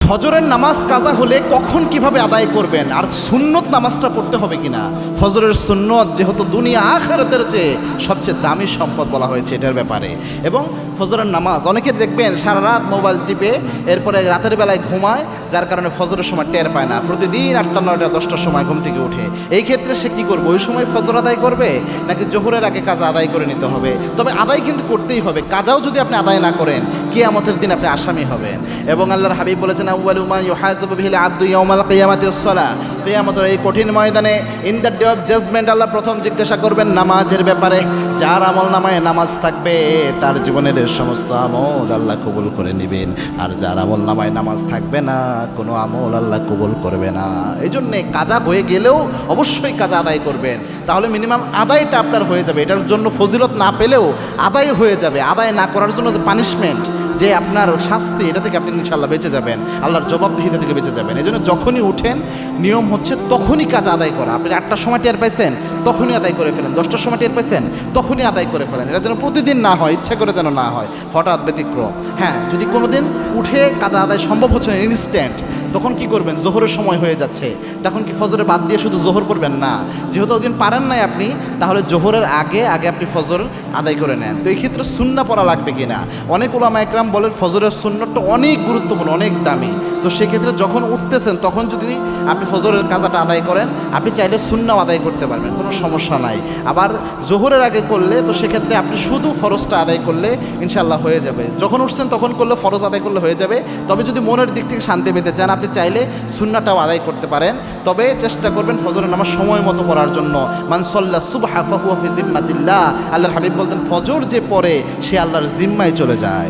ফজরের নামাজ কাজা হলে কখন কিভাবে আদায় করবেন, আর সুন্নত নামাজটা পড়তে হবে কিনা। ফজরের সুন্নত যেহেতু দুনিয়া আখিরাতের চেয়ে সবচেয়ে দামি সম্পদ বলা হয়েছে এটার ব্যাপারে। এবং ফজরের নামাজ অনেকে দেখবেন সারা রাত মোবাইল টিপে এরপরে রাতের বেলায় ঘুমায়, যার কারণে ফজরের সময় টের পায় না, প্রতিদিন 8টা 9টা 10টার সময় ঘুম থেকে উঠে। এই ক্ষেত্রে সে কী করবে, ওই সময় ফজর আদায় করবে নাকি জোহরের আগে কাজা আদায় করে নিতে হবে? তবে আদায় কিন্তু করতেই হবে, কাজাও যদি আপনি আদায় না করেন কিয়ামতের দিন আপনি আসামি হবেন। এবং আল্লাহর হাবিব বলেছেন আউয়ালু মা ইউহাসাবু বিহিল আবদু ইয়াউমাল কিয়ামাতিস সালাহ, কিয়ামতের এই কঠিন ময়দানে in the day of judgement আল্লাহ প্রথম জিজ্ঞাসা করবেন নামাজের ব্যাপারে। যার আমল নামায় নামাজ থাকবে তার জীবনের সমস্ত আমল আল্লাহ কবুল করে নেবেন, আর যার আমল নামায় নামাজ থাকবে না কোনো আমল আল্লাহ কবুল করবে না। এই জন্যে কাজা হয়ে গেলেও অবশ্যই কাজা আদায় করবেন, তাহলে মিনিমাম আদায়টা আপনার হয়ে যাবে। এটার জন্য ফজিলত না পেলেও আদায় হয়ে যাবে। আদায় না করার জন্য যে পানিশমেন্ট, যে আপনার শাস্তি, এটা থেকে আপনি ইনশাআল্লাহ বেঁচে যাবেন, আল্লাহর জবাবদিহিতা থেকে বেঁচে যাবেন। এই জন্য যখনই উঠেন নিয়ম হচ্ছে তখনই কাজ আদায় করা। আপনি 8টার সময় টের পাইছেন তখনই আদায় করে ফেলেন, 10টার সময় টের পাইছেন তখনই আদায় করে ফেলেন। এটা যেন প্রতিদিন না হয়, ইচ্ছা করে যেন না হয়, হঠাৎ ব্যতিক্রম। হ্যাঁ, যদি কোনো দিন উঠে কাজ আদায় সম্ভব হচ্ছে না ইনস্ট্যান্ট, তখন কি করবেন, জোহরের সময় হয়ে যাচ্ছে, তখন কি ফজরে বাদ দিয়ে শুধু জোহর পড়বেন না? যেহেতু ওদিন পারেন নাই আপনি, তাহলে জোহরের আগে আপনি ফজর আদায় করে নেন। তো এই ক্ষেত্রে সুন্নাহ পড়া লাগবে কিনা? অনেক উলামা একরাম বলেন ফজরের সুন্নতটা অনেক গুরুত্বপূর্ণ, অনেক দামি। তো সেক্ষেত্রে যখন উঠতেছেন তখন যদি আপনি ফজরের কাজাটা আদায় করেন, আপনি চাইলে সুন্নাহ আদায় করতে পারবেন, কোনো সমস্যা নাই। আবার জোহরের আগে করলে তো সেক্ষেত্রে আপনি শুধু ফরজটা আদায় করলে ইনশাআল্লাহ হয়ে যাবে। যখন উঠছেন তখন করলে ফরজ আদায় করলে হয়ে যাবে। তবে যদি মনের দিক থেকে শান্তি পেতে চান আপনি চাইলে সুন্নাহটাও আদায় করতে পারেন। তবে চেষ্টা করবেন ফজরের নামাজ সময় মতো পড়ার জন্য। মান সাল্লা সুবহা ফাহুয়া ফি জিম্মাতিল্লাহ, আল্লাহর হাবিব বলতেন ফজর যে পড়ে সে আল্লাহর জিম্মায় চলে যায়।